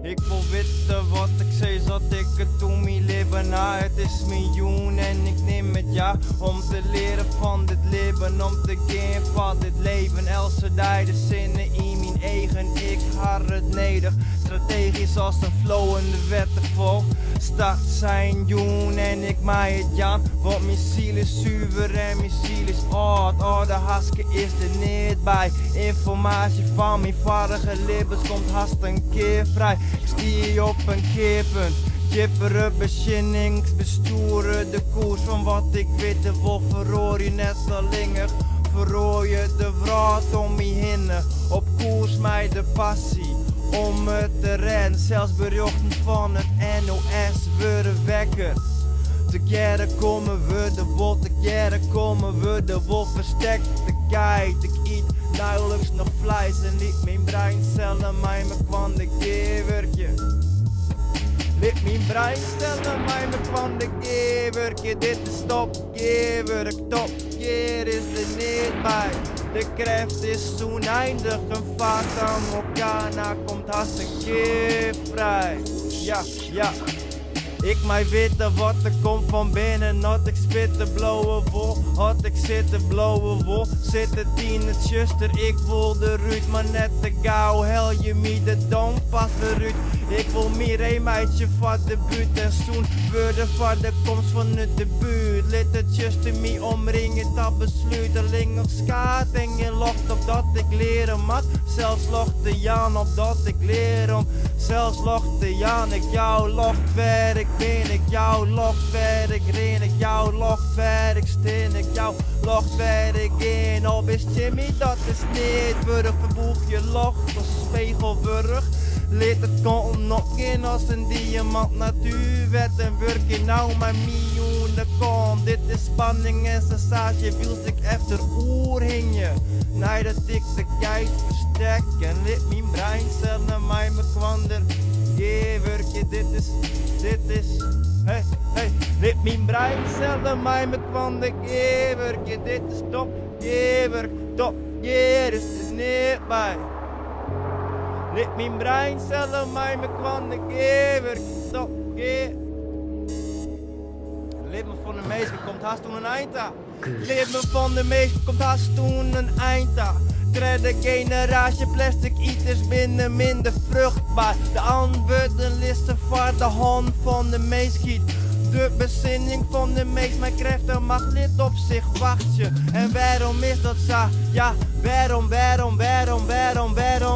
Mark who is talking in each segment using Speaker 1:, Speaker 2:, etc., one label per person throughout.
Speaker 1: Ik wil weten wat ik zei, zat ik het toen mijn leven na. Het is miljoen en ik neem het ja om te leren van dit leven, om te gaan van dit leven. Else die de zinnen in mijn eigen, ik har het neder. Strategisch als een flow en de wetten vol. Start zijn joen en ik maai het jan. Want mijn ziel is zuiver en mijn ziel is oud. Oh, de haske is er niet bij. Informatie van mijn varige libbers komt haast een keer vrij. Ik stier op een keerpunt. Jipperen, bezinnings, besturen de koers van wat ik weet. De wolf verroor je net zo linger. Verroor je de wraad om me heen. Op koers mij de passie om het te rennen. Zelfs berichten van het NOS worden wekkers. Together komen we de wolf, together komen we de wolf versterkt de kite. Ik eet nauwelijks nog vlees en liet mijn breincellen mij me kwam de gewerkje. Liet mijn breincellen mij me kwam de gewerkje. Dit is topgewerk, topgeer is er niet bij. De kracht is oneindig, een Fata Morgana komt haast een keer vrij. Ja. Ik mij weten wat er komt van binnen. Had ik spit de blauwe wol, had ik zitten blauwe wol. Zitten tienertjuster, ik wil de ruut, maar net te gauw. Hel je me de dom pas de ruut. Ik wil meer een meidje van de buurt en zoen worden van de komst van de buurt. Lid het juster me omringen, dat besluit. Alleen nog skaat en je locht op dat ik leren mat. Zelfs lochte Jan op dat ik leer om. Zelfs lochte Jan, ik jou locht ver, ik ben ik jou locht ver, ik ren ik jou locht ver, ik steen ik jou locht ver, ik in. Op is Jimmy, dat is niet wurg, verboeg je locht als spiegelwurg. Leed het komt nog in als een diamant, natuurwet en werk nou mijn miljoenen komt. Dit is spanning en sensatie, wil ik efter oer hing je. Nee, dat ik de kijk verstek en lid mijn breincellen mij me kwander. Gewerkje, dit is, hey, lid mijn breincellen mij me kwander. Gewerkje, dit is top, gewerk, top, hier is er niet bij. Lid mijn breincellen mij me kwander. Gewerk, top, gewerk. Leven van de meester komt haast toen een eind aan. Leven van de meester komt haast toen een eind aan. Derde generatie plastic eaters binnen minder vruchtbaar. De antwoorden listen voor de hand van de meest giet. De bezinning van de meest, mijn krachten mag niet op zich wachten. En waarom is dat zo? Ja, waarom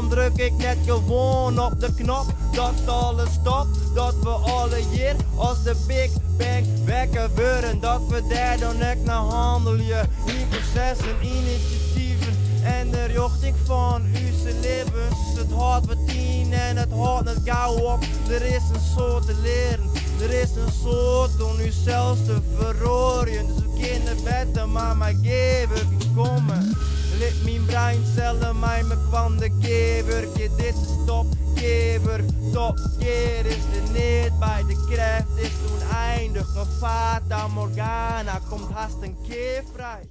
Speaker 1: druk ik net gewoon op de knop? Dat alles stopt, dat we alle hier als de Big Bang wekken worden. Dat we daar dan ook naar handelen. In processen, initiatieven en de richting van uw levens. Het hart wat tien en het hart net gauw op. Er is een soort te leren. Er is een soort om u zelfs te verrooien. Dus we kunnen beter maar mijn gever komen. Lid mijn breincellen mij me kwam de geverkje. Dit is topgever, topgeer is er niet bij. De kracht is oneindig, een Fata Morgana komt haast een keer vrij.